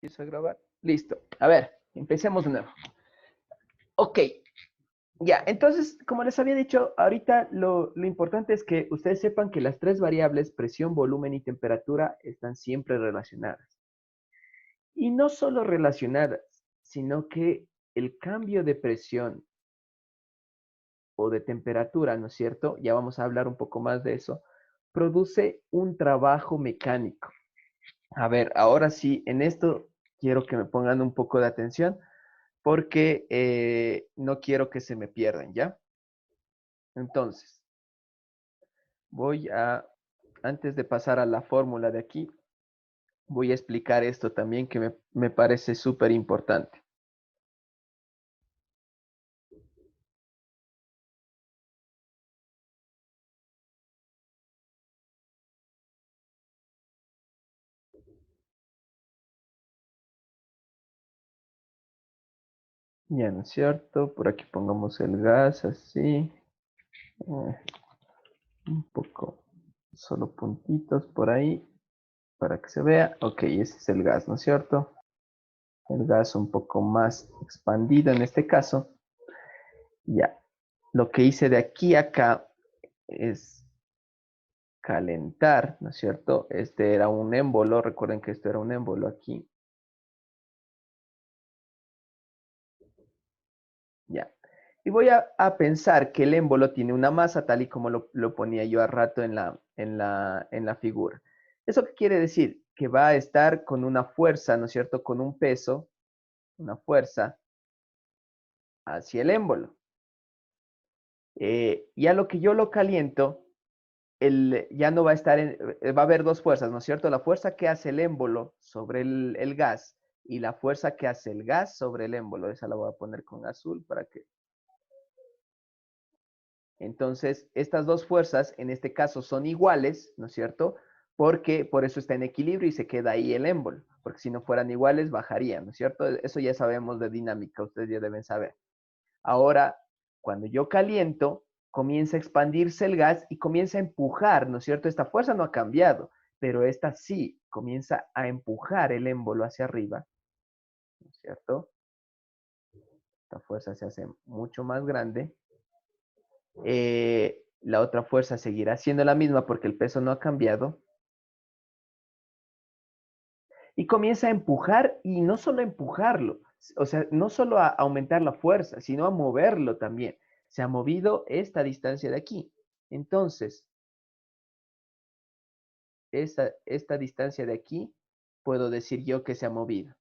¿Empiezo a grabar? Listo. A ver, empecemos de nuevo. Ok, ya. Entonces, como les había dicho, ahorita lo importante es que ustedes sepan que las tres variables, presión, volumen y temperatura, están siempre relacionadas. Y no solo relacionadas, sino que el cambio de presión o de temperatura, ¿no es cierto? Ya vamos a hablar un poco más de eso. Produce un trabajo mecánico. A ver, ahora sí, en esto quiero que me pongan un poco de atención porque no quiero que se me pierdan, ¿ya? Entonces, antes de pasar a la fórmula de aquí, voy a explicar esto también que me parece súper importante. Ya, ¿no es cierto? Por aquí pongamos el gas así. Un poco, solo puntitos por ahí para que se vea. Ok, ese es el gas, ¿no es cierto? El gas un poco más expandido en este caso. Ya, lo que hice de aquí a acá es calentar, ¿no es cierto? Este era un émbolo, recuerden que esto era un émbolo aquí. Ya. Y voy a pensar que el émbolo tiene una masa tal y como lo ponía yo a rato en la figura. ¿Eso qué quiere decir? Que va a estar con una fuerza, ¿no es cierto? Con un peso, una fuerza hacia el émbolo. Y a lo que yo lo caliento, ya no va a estar, va a haber dos fuerzas, ¿no es cierto? La fuerza que hace el émbolo sobre el gas y la fuerza que hace el gas sobre el émbolo. Esa la voy a poner con azul para que... Entonces, estas dos fuerzas en este caso son iguales, ¿no es cierto? Porque por eso está en equilibrio y se queda ahí el émbolo. Porque si no fueran iguales, bajarían, ¿no es cierto? Eso ya sabemos de dinámica, ustedes ya deben saber. Ahora, cuando yo caliento, comienza a expandirse el gas y comienza a empujar, ¿no es cierto? Esta fuerza no ha cambiado, pero esta sí comienza a empujar el émbolo hacia arriba, ¿no es cierto? Esta fuerza se hace mucho más grande. La otra fuerza seguirá siendo la misma porque el peso no ha cambiado. Y comienza a empujar y no solo a empujarlo, o sea, no solo a aumentar la fuerza, sino a moverlo también. Se ha movido esta distancia de aquí. Entonces, esta distancia de aquí, puedo decir yo que se ha movido.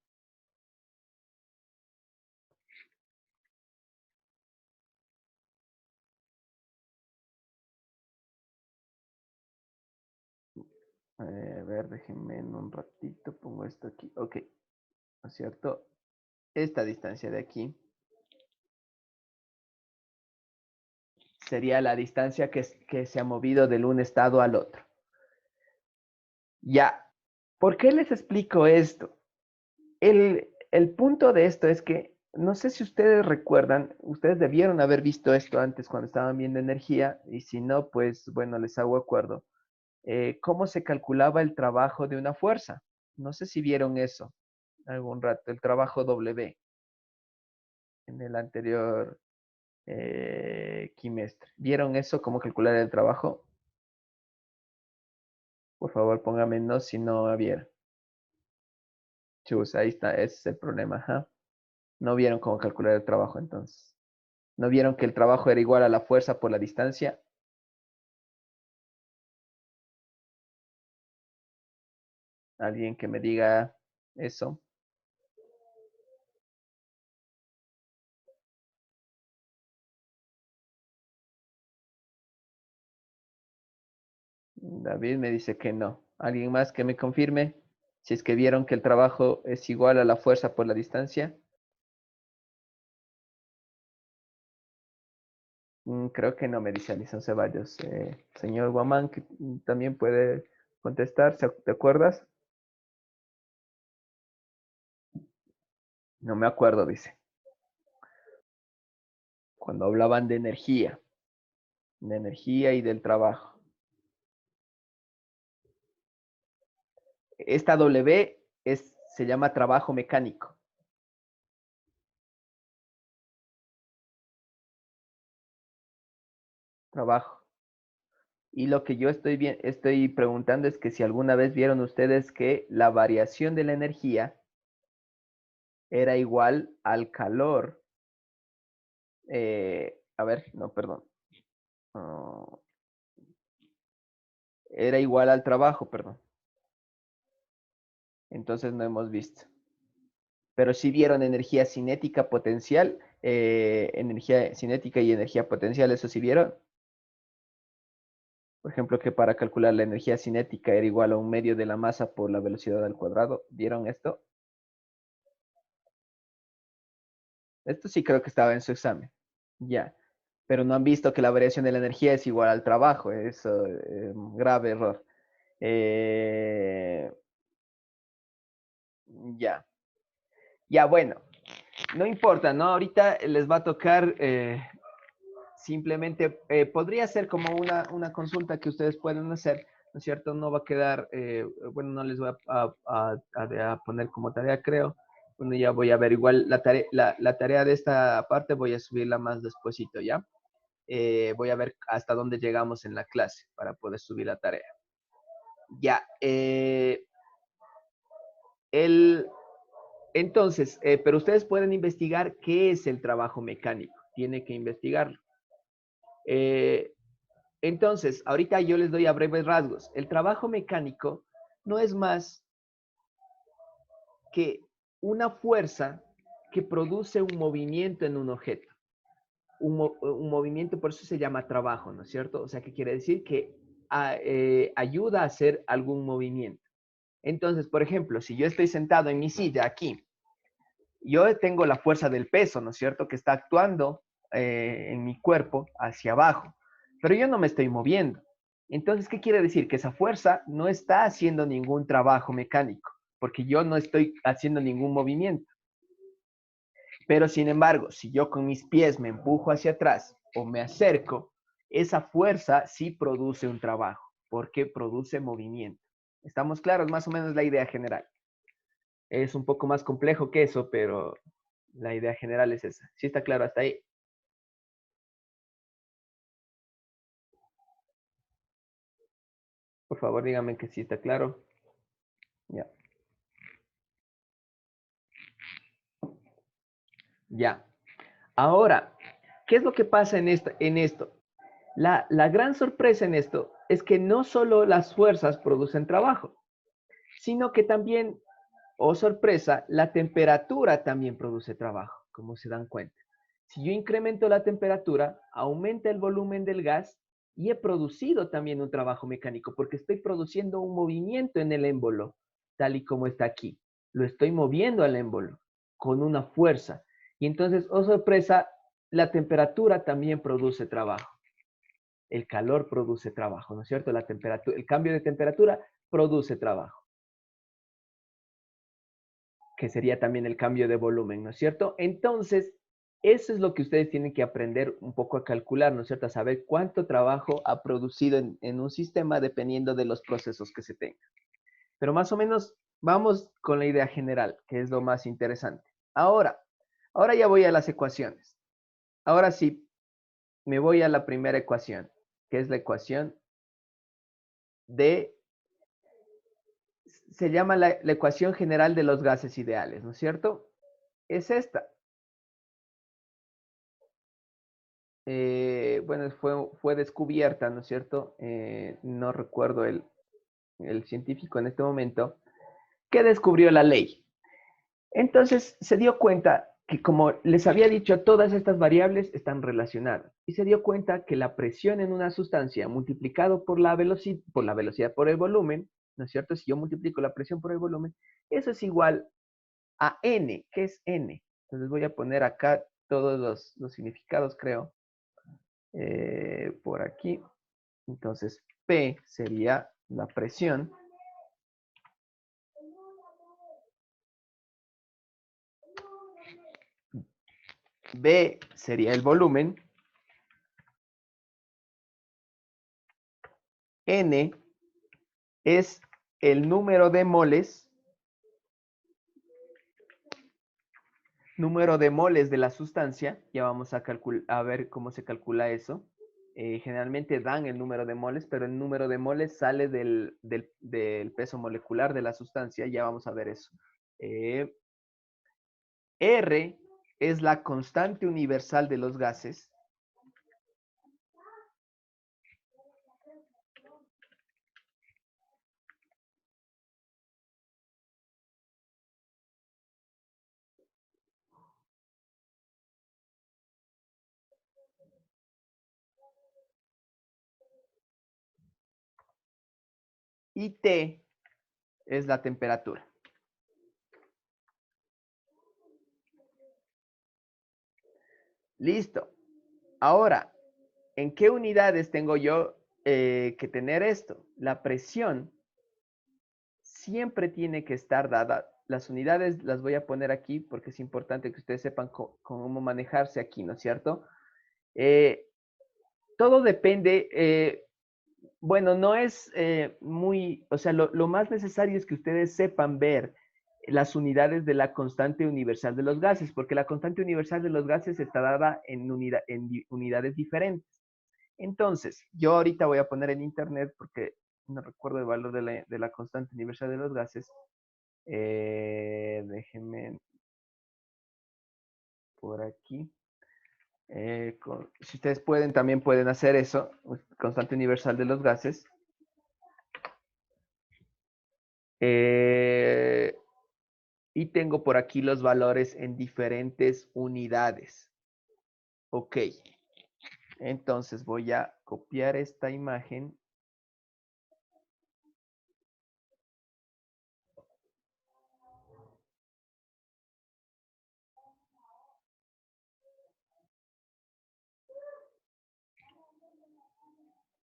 A ver, déjenme en un ratito, pongo esto aquí. Ok, ¿no es cierto? Esta distancia de aquí sería la distancia que se ha movido de un estado al otro. Ya, ¿por qué les explico esto? El punto de esto es que, no sé si ustedes recuerdan, ustedes debieron haber visto esto antes cuando estaban viendo energía, y si no, pues bueno, les hago acuerdo. ¿Cómo se calculaba el trabajo de una fuerza? No sé si vieron eso algún rato, el trabajo W en el anterior quimestre. ¿Vieron eso? ¿Cómo calcular el trabajo? Por favor, póngame no si no vieron. Chus, ahí está, ese es el problema. Ajá. No vieron cómo calcular el trabajo entonces. ¿No vieron que el trabajo era igual a la fuerza por la distancia? Alguien que me diga eso. David me dice que no. ¿Alguien más que me confirme? Si es que vieron que el trabajo es igual a la fuerza por la distancia. Creo que no, me dice Alison Ceballos. Señor Guamán, que también puede contestar, ¿te acuerdas? No me acuerdo, dice. Cuando hablaban de energía y del trabajo. Esta W se llama trabajo mecánico. Trabajo. Y lo que yo estoy preguntando es que si alguna vez vieron ustedes que la variación de la energía era igual al calor. A ver, no, perdón. Oh, era igual al trabajo, perdón. Entonces no hemos visto. Pero sí vieron energía cinética potencial, energía cinética y energía potencial, eso sí vieron. Por ejemplo, que para calcular la energía cinética era igual a 1/2 de la masa por la velocidad al cuadrado. ¿Vieron esto? Esto sí creo que estaba en su examen. Ya. Pero no han visto que la variación de la energía es igual al trabajo. Es grave error. Eh, ya. Ya, bueno. No importa, ¿no? Ahorita les va a tocar simplemente, podría ser como una consulta que ustedes pueden hacer, ¿no es cierto? No va a quedar, bueno, no les voy a poner como tarea, creo. Bueno, ya voy a ver, igual la tarea de esta parte voy a subirla más despuesito, ¿ya? Voy a ver hasta dónde llegamos en la clase para poder subir la tarea. Ya, entonces, pero ustedes pueden investigar qué es el trabajo mecánico. Tiene que investigarlo. Entonces, ahorita yo les doy a breves rasgos. El trabajo mecánico no es más que una fuerza que produce un movimiento en un objeto. Un movimiento, por eso se llama trabajo, ¿no es cierto? O sea, que quiere decir que ayuda a hacer algún movimiento. Entonces, por ejemplo, si yo estoy sentado en mi silla aquí, yo tengo la fuerza del peso, ¿no es cierto? Que está actuando en mi cuerpo hacia abajo, pero yo no me estoy moviendo. Entonces, ¿qué quiere decir? Que esa fuerza no está haciendo ningún trabajo mecánico, porque yo no estoy haciendo ningún movimiento. Pero sin embargo, si yo con mis pies me empujo hacia atrás o me acerco, esa fuerza sí produce un trabajo, porque produce movimiento. ¿Estamos claros? Más o menos la idea general. Es un poco más complejo que eso, pero la idea general es esa. ¿Sí está claro hasta ahí? Por favor, díganme que sí está claro. Ya. Ya. Ahora, ¿qué es lo que pasa en esto? La gran sorpresa en esto es que no solo las fuerzas producen trabajo, sino que también, oh sorpresa, la temperatura también produce trabajo, como se dan cuenta. Si yo incremento la temperatura, aumenta el volumen del gas y he producido también un trabajo mecánico porque estoy produciendo un movimiento en el émbolo, tal y como está aquí. Lo estoy moviendo al émbolo con una fuerza. Y entonces, oh sorpresa, la temperatura también produce trabajo. El calor produce trabajo, ¿no es cierto? La temperatura, el cambio de temperatura produce trabajo, que sería también el cambio de volumen, ¿no es cierto? Entonces, eso es lo que ustedes tienen que aprender un poco a calcular, ¿no es cierto? A saber cuánto trabajo ha producido en un sistema dependiendo de los procesos que se tengan. Pero más o menos vamos con la idea general, que es lo más interesante. Ahora ya voy a las ecuaciones. Ahora sí, me voy a la primera ecuación, que es la ecuación de, se llama la ecuación general de los gases ideales, ¿no es cierto? Es esta. Bueno, fue descubierta, ¿no es cierto? No recuerdo el científico en este momento, que descubrió la ley. Entonces se dio cuenta que, como les había dicho, todas estas variables están relacionadas. Y se dio cuenta que la presión en una sustancia multiplicado por la velocidad por el volumen, ¿no es cierto? Si yo multiplico la presión por el volumen, eso es igual a N. ¿Qué es N? Entonces voy a poner acá todos los significados, creo. Por aquí. Entonces, P sería la presión. B sería el volumen. N es el número de moles número de moles de la sustancia. Ya vamos a ver cómo se calcula eso. Generalmente dan el número de moles, pero el número de moles sale del peso molecular de la sustancia. Ya vamos a ver eso. R es la constante universal de los gases. Y T es la temperatura. Listo. Ahora, ¿en qué unidades tengo yo que tener esto? La presión siempre tiene que estar dada. Las unidades las voy a poner aquí porque es importante que ustedes sepan cómo manejarse aquí, ¿no es cierto? Eh, todo depende, bueno, no es muy, o sea, lo más necesario es que ustedes sepan ver las unidades de la constante universal de los gases, porque la constante universal de los gases está dada en unidades diferentes. Entonces, yo ahorita voy a poner en internet, porque no recuerdo el valor de la constante universal de los gases. Déjenme por aquí. Si ustedes pueden, también pueden hacer eso, constante universal de los gases. Y tengo por aquí los valores en diferentes unidades. Ok. Entonces voy a copiar esta imagen.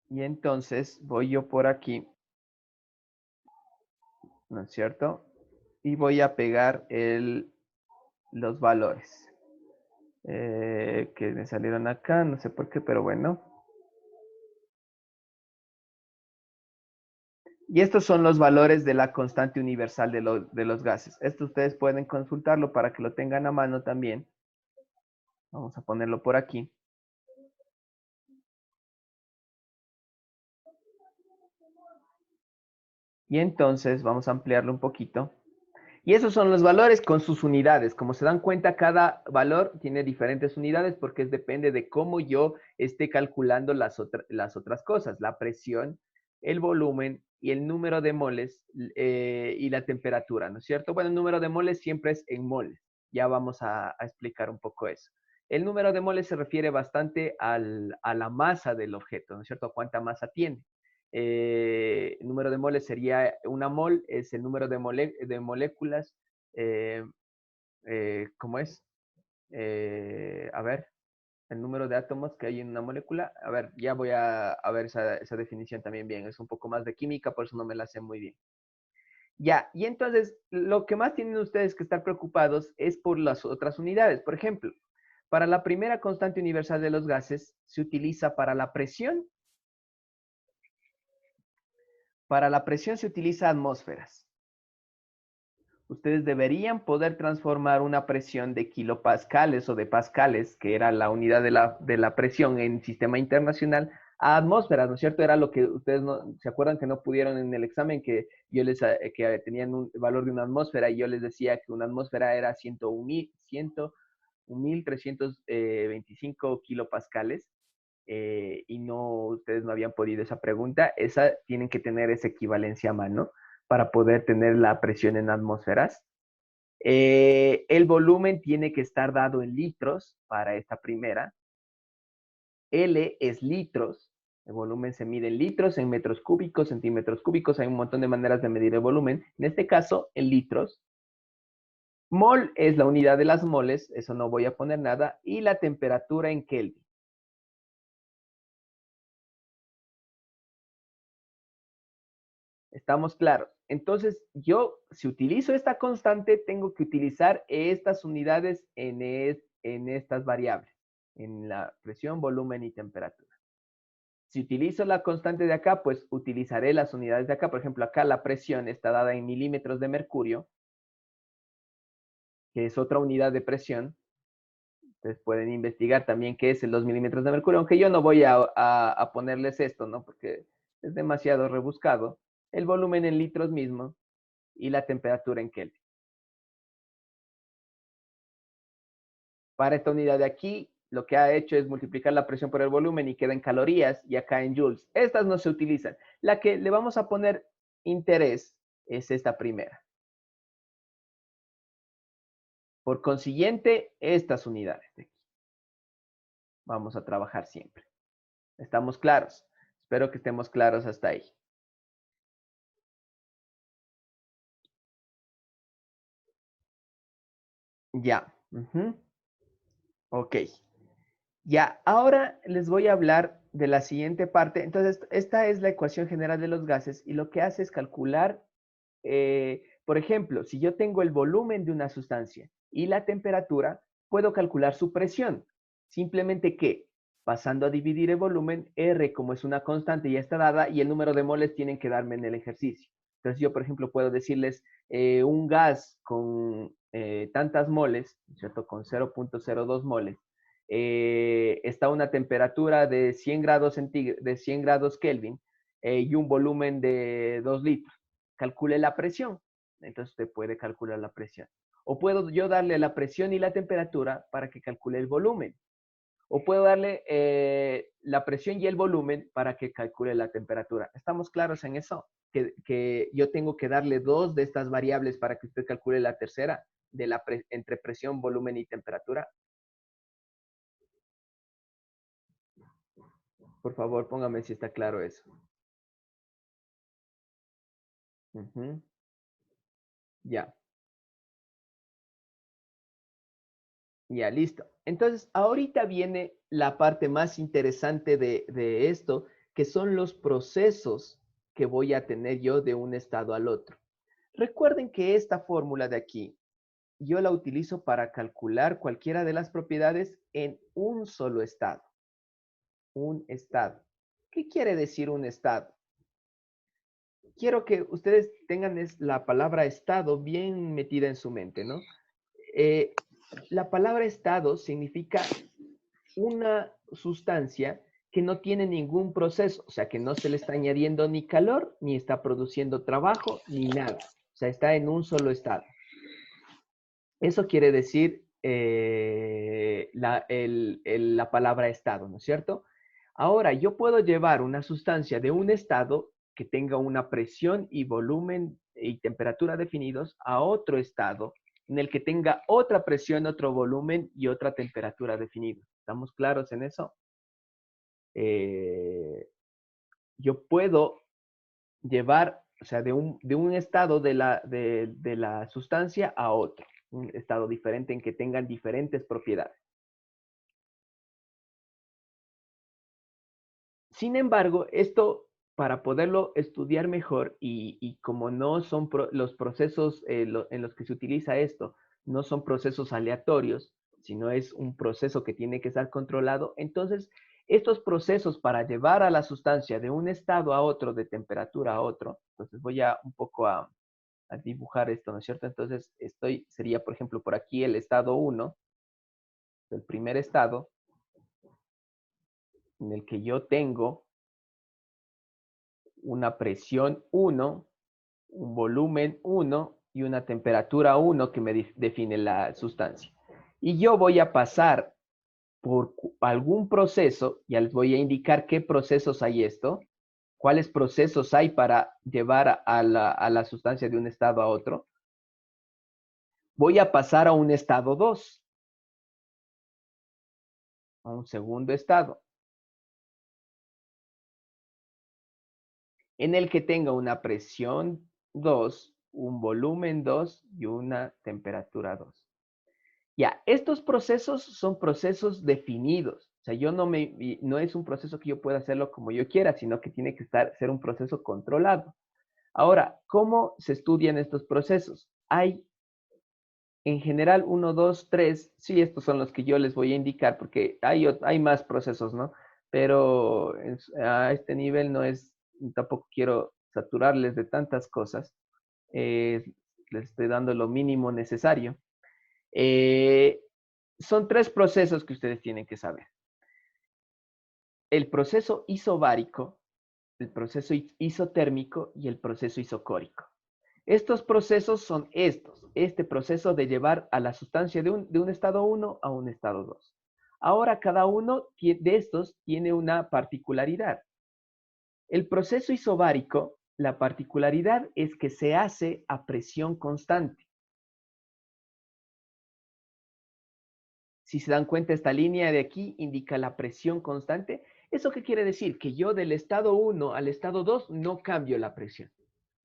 Y entonces voy yo por aquí, ¿no es cierto? Y voy a pegar los valores que me salieron acá, no sé por qué, pero bueno. Y estos son los valores de la constante universal de los gases. Esto ustedes pueden consultarlo para que lo tengan a mano también. Vamos a ponerlo por aquí. Y entonces vamos a ampliarlo un poquito. Y esos son los valores con sus unidades. Como se dan cuenta, cada valor tiene diferentes unidades porque depende de cómo yo esté calculando las otras cosas. La presión, el volumen y el número de moles y la temperatura, ¿no es cierto? Bueno, el número de moles siempre es en moles. Ya vamos a explicar un poco eso. El número de moles se refiere bastante a la masa del objeto, ¿no es cierto? A cuánta masa tiene. El número de moles sería una mol, es el número de moléculas, ¿cómo es? A ver, el número de átomos que hay en una molécula. A ver, ya voy a ver esa definición también bien. Es un poco más de química, por eso no me la sé muy bien. Ya, y entonces lo que más tienen ustedes que estar preocupados es por las otras unidades. Por ejemplo, para la primera constante universal de los gases se utiliza para la presión. Para la presión se utiliza atmósferas. Ustedes deberían poder transformar una presión de kilopascales o de pascales, que era la unidad de la presión en sistema internacional, a atmósferas, ¿no es cierto? Era lo que ustedes no, se acuerdan que no pudieron en el examen, que yo que tenían un valor de una atmósfera y yo les decía que una atmósfera era 101.325 kilopascales. Y no, ustedes no habían podido esa pregunta, esa tienen que tener esa equivalencia a mano para poder tener la presión en atmósferas. El volumen tiene que estar dado en litros para esta primera. L es litros. El volumen se mide en litros, en metros cúbicos, centímetros cúbicos. Hay un montón de maneras de medir el volumen. En este caso, en litros. Mol es la unidad de las moles. Eso no voy a poner nada. Y la temperatura en Kelvin. ¿Estamos claros? Entonces, yo, si utilizo esta constante, tengo que utilizar estas unidades en estas variables, en la presión, volumen y temperatura. Si utilizo la constante de acá, pues utilizaré las unidades de acá. Por ejemplo, acá la presión está dada en milímetros de mercurio. que es otra unidad de presión. Ustedes pueden investigar también qué es el 2 milímetros de mercurio, aunque yo no voy a ponerles esto, ¿no? Porque es demasiado rebuscado. El volumen en litros mismo y la temperatura en Kelvin. Para esta unidad de aquí, lo que ha hecho es multiplicar la presión por el volumen y queda en calorías y acá en joules. Estas no se utilizan. La que le vamos a poner interés es esta primera. Por consiguiente, estas unidades de aquí. Vamos a trabajar siempre. ¿Estamos claros? Espero que estemos claros hasta ahí. Ya. Ok. Ya, ahora les voy a hablar de la siguiente parte. Entonces, esta es la ecuación general de los gases y lo que hace es calcular, por ejemplo, si yo tengo el volumen de una sustancia y la temperatura, puedo calcular su presión. Simplemente que, pasando a dividir el volumen, R como es una constante ya está dada y el número de moles tienen que darme en el ejercicio. Entonces yo, por ejemplo, puedo decirles un gas con tantas moles, ¿cierto? Con 0.02 moles está a una temperatura de 100 grados, de 100 grados Kelvin y un volumen de 2 litros. Calcule la presión. Entonces usted puede calcular la presión. O puedo yo darle la presión y la temperatura para que calcule el volumen. O puedo darle la presión y el volumen para que calcule la temperatura. ¿Estamos claros en eso? Que yo tengo que darle dos de estas variables para que usted calcule la tercera de entre presión, volumen y temperatura. Por favor, póngame si está claro eso. Ya, ya, listo. Entonces, ahorita viene la parte más interesante de esto, que son los procesos que voy a tener yo de un estado al otro. Recuerden que esta fórmula de aquí, yo la utilizo para calcular cualquiera de las propiedades en un solo estado. Un estado. ¿Qué quiere decir un estado? Quiero que ustedes tengan la palabra estado bien metida en su mente, ¿no? Eh, la palabra estado significa una sustancia que no tiene ningún proceso, o sea, que no se le está añadiendo ni calor, ni está produciendo trabajo, ni nada. O sea, está en un solo estado. Eso quiere decir la palabra estado, ¿no es cierto? Ahora, yo puedo llevar una sustancia de un estado que tenga una presión y volumen y temperatura definidos a otro estado en el que tenga otra presión, otro volumen y otra temperatura definida. ¿Estamos claros en eso? Yo puedo llevar, o sea, de un estado de la sustancia a otro, un estado diferente en que tengan diferentes propiedades. Sin embargo, esto para poderlo estudiar mejor y como no son los procesos en los que se utiliza esto, no son procesos aleatorios, sino es un proceso que tiene que estar controlado, entonces estos procesos para llevar a la sustancia de un estado a otro, de temperatura a otro, entonces voy a un poco a dibujar esto, ¿no es cierto? Entonces sería por ejemplo por aquí el estado 1, el primer estado, en el que yo tengo una presión 1, un volumen 1 y una temperatura 1 que me define la sustancia. Y yo voy a pasar por algún proceso, ya les voy a indicar qué procesos hay esto, cuáles procesos hay para llevar a la sustancia de un estado a otro. Voy a pasar a un estado 2, a un segundo estado, en el que tenga una presión 2, un volumen 2 y una temperatura 2. Ya, estos procesos son procesos definidos. O sea, no es un proceso que yo pueda hacerlo como yo quiera, sino que tiene que ser un proceso controlado. Ahora, ¿cómo se estudian estos procesos? Hay en general 1, 2, 3. Sí, estos son los que yo les voy a indicar porque hay más procesos, ¿no? Pero a este nivel tampoco quiero saturarles de tantas cosas. Les estoy dando lo mínimo necesario. Son tres procesos que ustedes tienen que saber. El proceso isobárico, el proceso isotérmico y el proceso isocórico. Estos procesos son estos. Este proceso de llevar a la sustancia de un estado 1 a un estado 2. Ahora cada uno de estos tiene una particularidad. El proceso isobárico, la particularidad es que se hace a presión constante. Si se dan cuenta, esta línea de aquí indica la presión constante. ¿Eso qué quiere decir? Que yo del estado 1 al estado 2 no cambio la presión.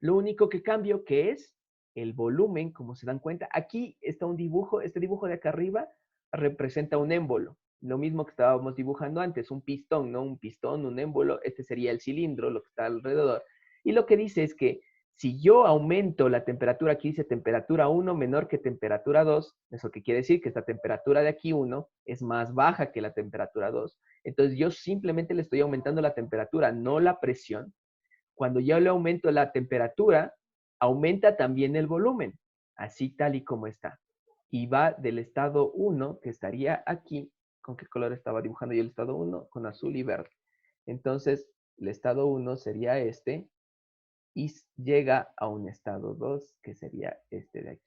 Lo único que cambio que es el volumen, como se dan cuenta. Aquí está un dibujo, este dibujo de acá arriba representa un émbolo. Lo mismo que estábamos dibujando antes, un pistón, ¿no? Un pistón, un émbolo, este sería el cilindro, lo que está alrededor. Y lo que dice es que si yo aumento la temperatura, aquí dice temperatura 1 menor que temperatura 2, eso que quiere decir que esta temperatura de aquí 1 es más baja que la temperatura 2. Entonces yo simplemente le estoy aumentando la temperatura, no la presión. Cuando yo le aumento la temperatura, aumenta también el volumen, así tal y como está. Y va del estado 1, que estaría aquí. ¿Con qué color estaba dibujando yo el estado 1? Con azul y verde. Entonces, el estado 1 sería este, y llega a un estado 2, que sería este de aquí,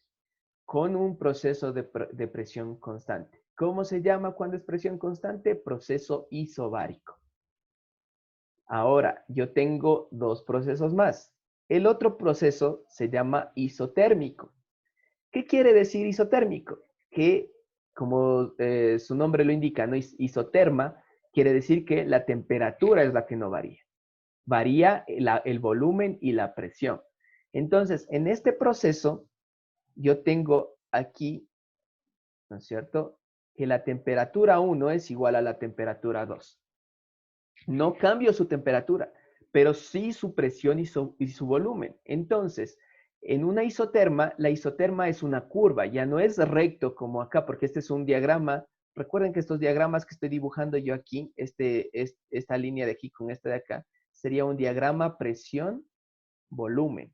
con un proceso de presión constante. ¿Cómo se llama cuando es presión constante? Proceso isobárico. Ahora, yo tengo dos procesos más. El otro proceso se llama isotérmico. ¿Qué quiere decir isotérmico? Que, como su nombre lo indica, ¿no? Isoterma quiere decir que la temperatura es la que no varía. Varía el volumen y la presión. Entonces, en este proceso, yo tengo aquí, ¿no es cierto?, que la temperatura 1 es igual a la temperatura 2. No cambio su temperatura, pero sí su presión y su volumen. Entonces, en una isoterma, la isoterma es una curva, ya no es recto como acá, porque este es un diagrama. Recuerden que estos diagramas que estoy dibujando yo aquí, esta línea de aquí con esta de acá, sería un diagrama presión-volumen.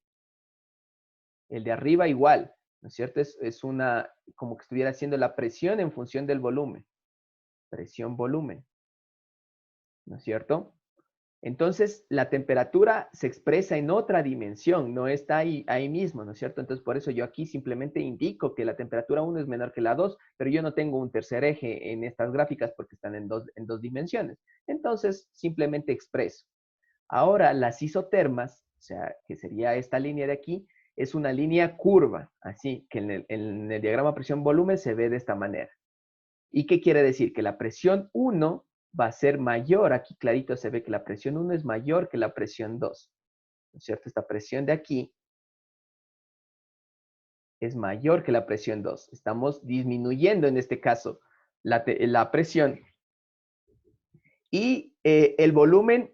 El de arriba igual, ¿no es cierto? Es una, como que estuviera haciendo la presión en función del volumen. Presión-volumen, ¿no es cierto? Entonces, la temperatura se expresa en otra dimensión, no está ahí mismo, ¿no es cierto? Entonces, por eso yo aquí simplemente indico que la temperatura 1 es menor que la 2, pero yo no tengo un tercer eje en estas gráficas porque están en dos dimensiones. Entonces, simplemente expreso. Ahora, las isotermas, o sea, que sería esta línea de aquí, es una línea curva, así que en el diagrama presión-volumen se ve de esta manera. ¿Y qué quiere decir? Que la presión 1 va a ser mayor. Aquí clarito se ve que la presión 1 es mayor que la presión 2. ¿No es cierto? Esta presión de aquí es mayor que la presión 2. Estamos disminuyendo en este caso la presión. Y el volumen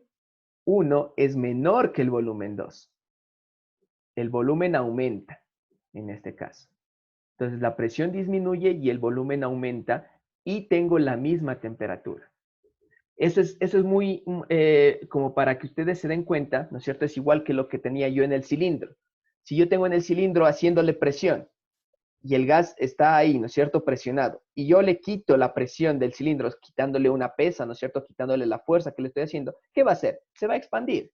1 es menor que el volumen 2. El volumen aumenta en este caso. Entonces la presión disminuye y el volumen aumenta y tengo la misma temperatura. Eso es muy como para que ustedes se den cuenta, ¿no es cierto? Es igual que lo que tenía yo en el cilindro. Si yo tengo en el cilindro haciéndole presión y el gas está ahí, ¿no es cierto? Presionado, y yo le quito la presión del cilindro, quitándole una pesa, ¿no es cierto? Quitándole la fuerza que le estoy haciendo, ¿qué va a hacer? Se va a expandir.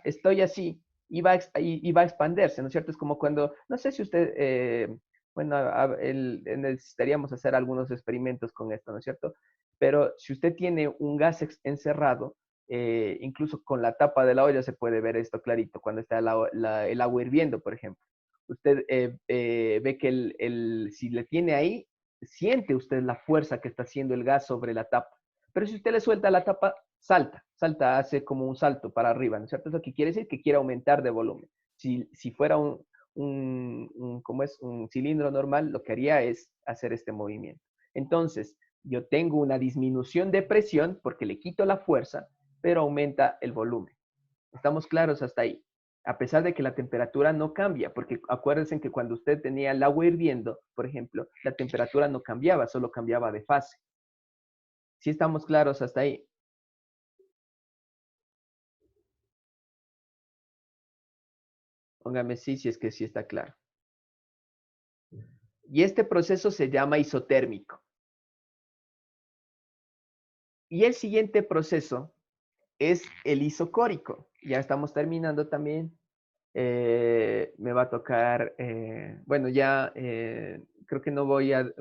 Estoy así y va a expandirse, ¿no es cierto? Es como cuando, no sé si usted, bueno, necesitaríamos hacer algunos experimentos con esto, ¿no es cierto? Pero si usted tiene un gas encerrado, incluso con la tapa de la olla se puede ver esto clarito, cuando está el agua hirviendo, por ejemplo. Usted ve que si le tiene ahí, siente usted la fuerza que está haciendo el gas sobre la tapa. Pero si usted le suelta la tapa, salta, hace como un salto para arriba, ¿no es cierto? Eso que quiere decir que quiere aumentar de volumen. Si fuera como es un cilindro normal, lo que haría es hacer este movimiento. Entonces, yo tengo una disminución de presión porque le quito la fuerza, pero aumenta el volumen. ¿Estamos claros hasta ahí? A pesar de que la temperatura no cambia, porque acuérdense que cuando usted tenía el agua hirviendo, por ejemplo, la temperatura no cambiaba, solo cambiaba de fase. ¿Sí estamos claros hasta ahí? Póngame sí si es que sí está claro. Y este proceso se llama isotérmico. Y el siguiente proceso es el isocórico. Ya estamos terminando también. Me va a tocar, bueno, ya creo que no voy a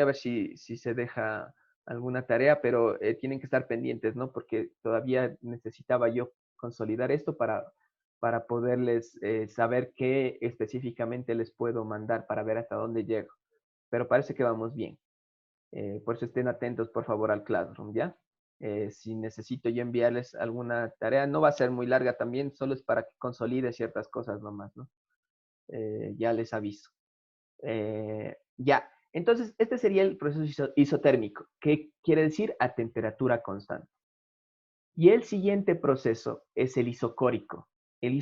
ver si se deja alguna tarea, pero tienen que estar pendientes, ¿no? Porque todavía necesitaba yo consolidar esto para poderles saber qué específicamente les puedo mandar para ver hasta dónde llego. Pero parece que vamos bien. Por eso estén atentos, por favor, al Classroom, ¿ya? Si necesito yo enviarles alguna tarea, no va a ser muy larga también, solo es para que consolide ciertas cosas nomás, ¿no? Ya les aviso. Ya, entonces este sería el proceso isotérmico, que quiere decir a temperatura constante. Y el siguiente proceso es el isocórico. En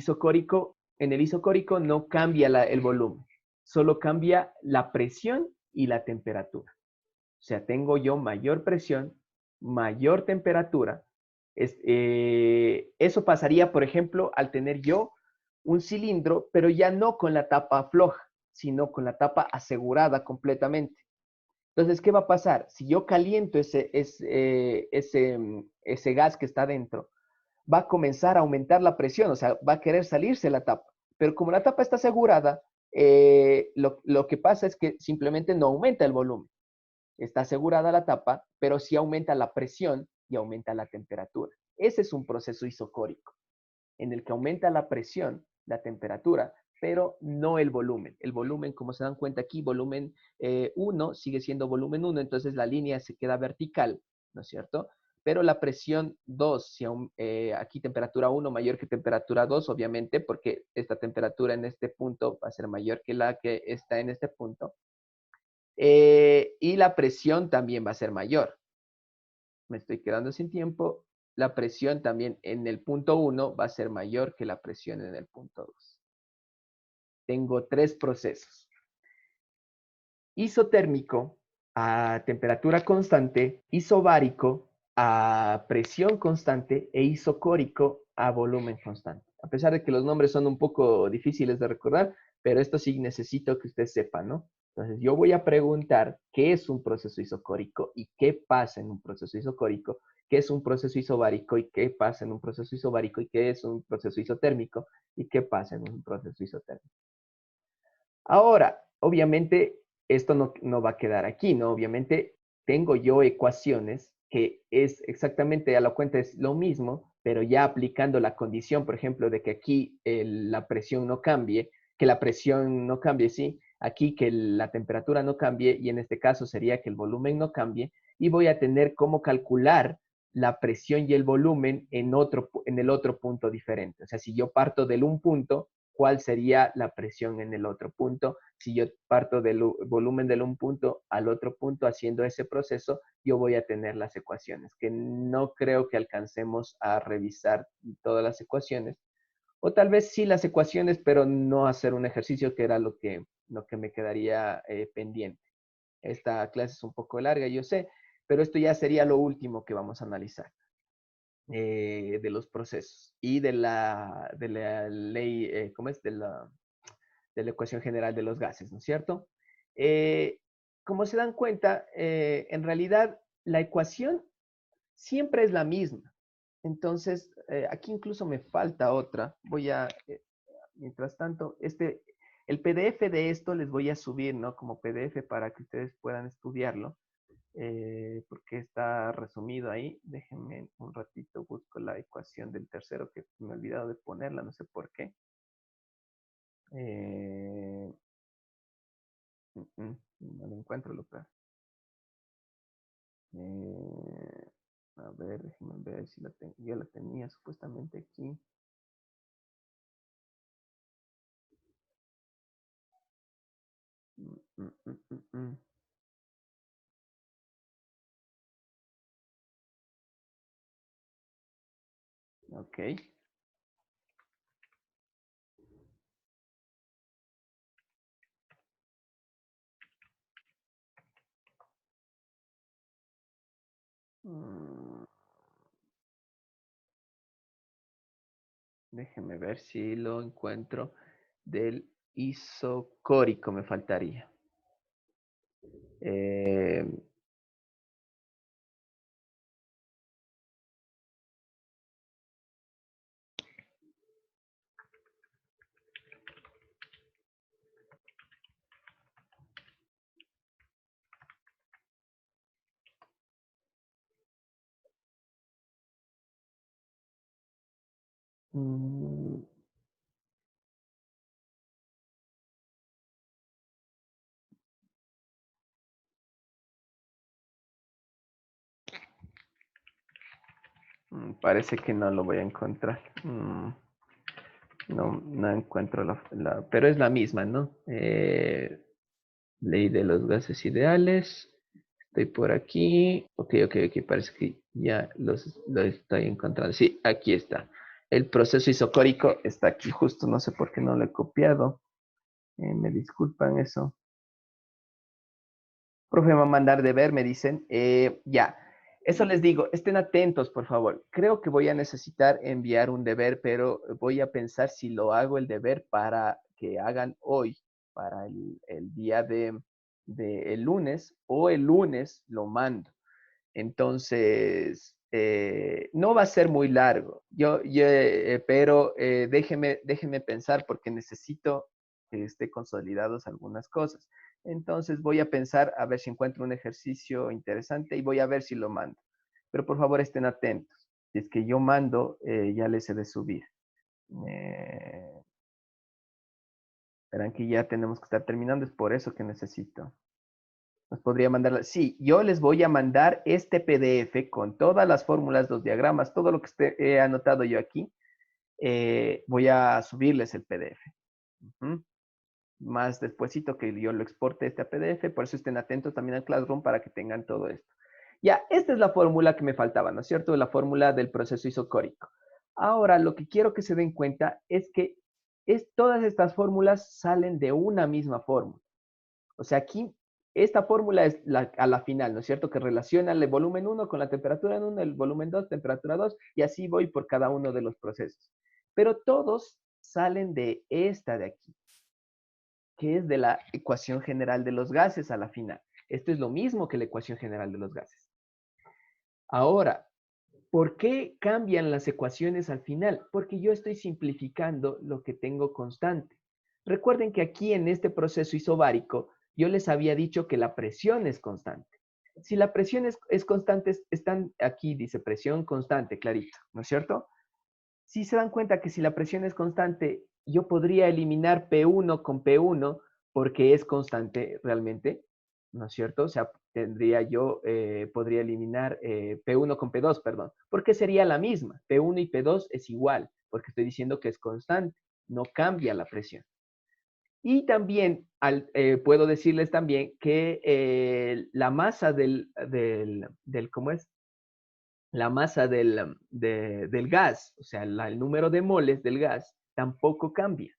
el isocórico no cambia el volumen, solo cambia la presión y la temperatura. O sea, tengo yo mayor presión, mayor temperatura. Eso pasaría, por ejemplo, al tener yo un cilindro, pero ya no con la tapa floja, sino con la tapa asegurada completamente. Entonces, ¿qué va a pasar? Si yo caliento ese gas que está dentro, va a comenzar a aumentar la presión, o sea, va a querer salirse la tapa. Pero como la tapa está asegurada, lo que pasa es que simplemente no aumenta el volumen. Está asegurada la tapa, pero sí aumenta la presión y aumenta la temperatura. Ese es un proceso isocórico, en el que aumenta la presión, la temperatura, pero no el volumen. El volumen, como se dan cuenta aquí, volumen 1 sigue siendo volumen 1, entonces la línea se queda vertical, ¿no es cierto? Pero la presión 2, si aquí temperatura 1 mayor que temperatura 2, obviamente, porque esta temperatura en este punto va a ser mayor que la que está en este punto, y la presión también va a ser mayor. Me estoy quedando sin tiempo. La presión también en el punto 1 va a ser mayor que la presión en el punto 2. Tengo tres procesos. Isotérmico a temperatura constante, isobárico a presión constante e isocórico a volumen constante. A pesar de que los nombres son un poco difíciles de recordar, pero esto sí necesito que usted sepa, ¿no? Entonces yo voy a preguntar qué es un proceso isocórico y qué pasa en un proceso isocórico, qué es un proceso isobárico y qué pasa en un proceso isobárico y qué es un proceso isotérmico y qué pasa en un proceso isotérmico. Ahora, obviamente, esto no va a quedar aquí, ¿no? Obviamente, tengo yo ecuaciones que es exactamente a la cuenta es lo mismo, pero ya aplicando la condición, por ejemplo, de que aquí la presión no cambie, que la presión no cambie, sí, aquí que la temperatura no cambie, y en este caso sería que el volumen no cambie, y voy a tener cómo calcular la presión y el volumen en el otro punto diferente. O sea, si yo parto del un punto, cuál sería la presión en el otro punto. Si yo parto del volumen del un punto al otro punto haciendo ese proceso, yo voy a tener las ecuaciones, que no creo que alcancemos a revisar todas las ecuaciones, o tal vez sí las ecuaciones, pero no hacer un ejercicio que era lo que me quedaría pendiente. Esta clase es un poco larga, yo sé, pero esto ya sería lo último que vamos a analizar de los procesos y de la ley, ¿cómo es? De la ecuación general de los gases, ¿no es cierto? Eh, Como se dan cuenta, en realidad la ecuación siempre es la misma. Entonces, aquí incluso me falta otra. Mientras tanto, el PDF de esto les voy a subir, ¿no? Como PDF para que ustedes puedan estudiarlo, porque está resumido ahí. Déjenme un ratito, busco la ecuación del tercero que me he olvidado de ponerla, no sé por qué. Eh, no lo encuentro, lo peor. Eh, a ver, déjenme ver si yo la tenía supuestamente aquí. Mm, mm, mm, mm, mm. Ok. Mm, Déjenme ver si lo encuentro. Del isocórico me faltaría. Eh, mm, parece que no lo voy a encontrar. No, no encuentro pero es la misma, ¿no? Ley de los gases ideales. Estoy por aquí. Ok, ok, ok. Parece que ya lo estoy encontrando. Sí, aquí está. El proceso isocórico está aquí justo. No sé por qué no lo he copiado. Me disculpan eso. Profe, me va a mandar de ver, me dicen. Ya, eso les digo, estén atentos, por favor. Creo que voy a necesitar enviar un deber, pero voy a pensar si lo hago el deber para que hagan hoy, para el día de el lunes, o el lunes lo mando. Entonces, no va a ser muy largo, pero déjeme pensar porque necesito que esté consolidados algunas cosas. Entonces voy a pensar a ver si encuentro un ejercicio interesante y voy a ver si lo mando. Pero por favor estén atentos. Si es que yo mando, ya les he de subir. Eh, Verán que ya tenemos que estar terminando, es por eso que necesito. Nos podría mandar. Sí, yo les voy a mandar este PDF con todas las fórmulas, los diagramas, todo lo que he anotado yo aquí. Voy a subirles el PDF. Ujú. Más despuesito que yo lo exporte este a PDF, por eso estén atentos también al Classroom para que tengan todo esto. Ya, esta es la fórmula que me faltaba, ¿no es cierto? La fórmula del proceso isocórico. Ahora, lo que quiero que se den cuenta es que todas estas fórmulas salen de una misma fórmula. O sea, aquí esta fórmula es a la final, ¿no es cierto? Que relaciona el volumen 1 con la temperatura en 1, el volumen 2, temperatura 2, y así voy por cada uno de los procesos. Pero todos salen de esta de aquí, que es de la ecuación general de los gases a la final. Esto es lo mismo que la ecuación general de los gases. Ahora, ¿por qué cambian las ecuaciones al final? Porque yo estoy simplificando lo que tengo constante. Recuerden que aquí en este proceso isobárico, yo les había dicho que la presión es constante. Si la presión es constante, están aquí, dice presión constante, clarito, ¿no es cierto? Si se dan cuenta que si la presión es constante, yo podría eliminar P1 con P1 porque es constante realmente, ¿no es cierto? O sea, podría eliminar P1 con P2, perdón, porque sería la misma. P1 y P2 es igual, porque estoy diciendo que es constante, no cambia la presión. Y también puedo decirles también que la masa ¿cómo es? La masa del gas, o sea, el número de moles del gas, tampoco cambia.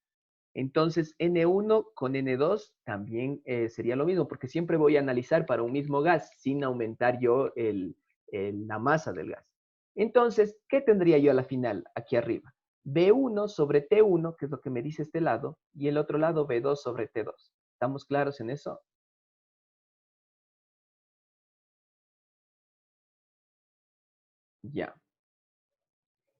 Entonces, N1 con N2 también sería lo mismo, porque siempre voy a analizar para un mismo gas sin aumentar yo la masa del gas. Entonces, ¿qué tendría yo a la final, aquí arriba? B1 sobre T1, que es lo que me dice este lado, y el otro lado B2 sobre T2. ¿Estamos claros en eso? Ya.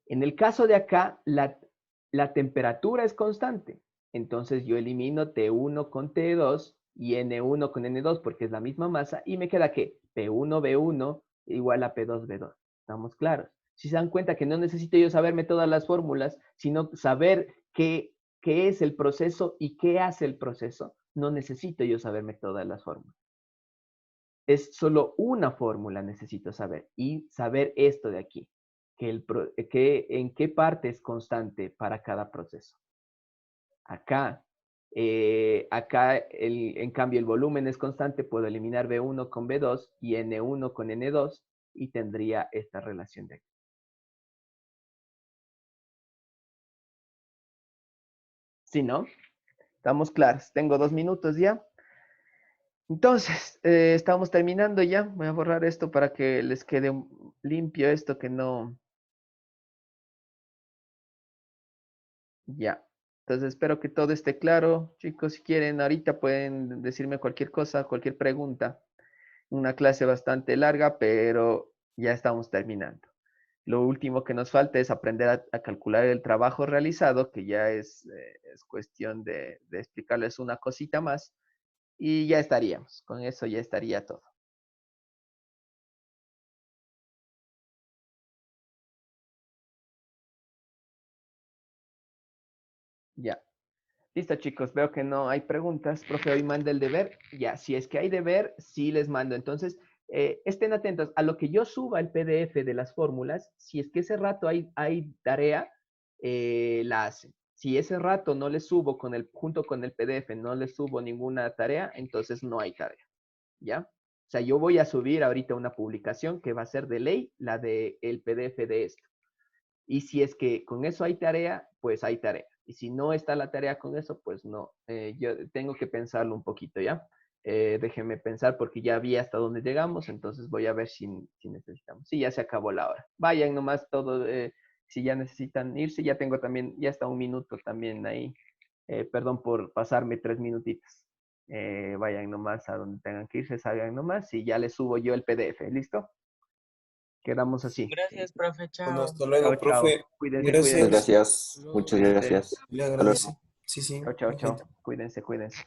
En el caso de acá, la temperatura es constante. Entonces yo elimino T1 con T2 y N1 con N2 porque es la misma masa y me queda que P1B1 igual a P2B2. ¿Estamos claros? Si se dan cuenta que no necesito yo saberme todas las fórmulas, sino saber qué es el proceso y qué hace el proceso, no necesito yo saberme todas las fórmulas. Es solo una fórmula necesito saber y saber esto de aquí, que en qué parte es constante para cada proceso. Acá, en cambio el volumen es constante, puedo eliminar B1 con B2 y N1 con N2 y tendría esta relación de aquí. ¿Sí, no? Estamos claros. Tengo 2 minutos ya. Entonces, estamos terminando ya. Voy a borrar esto para que les quede limpio esto que no. Ya. Entonces espero que todo esté claro. Chicos, si quieren, ahorita pueden decirme cualquier cosa, cualquier pregunta. una clase bastante larga, pero ya estamos terminando. Lo último que nos falta es aprender a calcular el trabajo realizado, que ya es cuestión de explicarles una cosita más y ya estaríamos. Con eso ya estaría todo. Ya. Listo, chicos. Veo que no hay preguntas. Profe, hoy manda el deber. Ya, si es que hay deber, sí les mando. Entonces, estén atentos a lo que yo suba el PDF de las fórmulas. Si es que ese rato hay tarea, la hacen. Si ese rato no les subo junto con el PDF, no les subo ninguna tarea, entonces no hay tarea. ¿Ya? O sea, yo voy a subir ahorita una publicación que va a ser de ley, la del PDF de esto. Y si es que con eso hay tarea, pues hay tarea. Y si no está la tarea con eso, pues no. Yo tengo que pensarlo un poquito, ¿ya? Déjenme pensar porque ya vi hasta dónde llegamos, entonces voy a ver si necesitamos. Sí, ya se acabó la hora. Vayan nomás todo, si ya necesitan irse, ya tengo también, ya está un minuto también ahí. Perdón por pasarme 3 minutitos. Vayan nomás a donde tengan que irse, salgan nomás y ya les subo yo el PDF. ¿Listo? Quedamos así. Gracias, profe, Bueno, chao. hasta Chao, luego, chao. profe. Cuídense, Muchas cuídense. Gracias. gracias. Muchas Cuídense. gracias. Le Hasta luego. agradece. Sí, sí, Chao, chao, chao. perfecto. Cuídense, cuídense.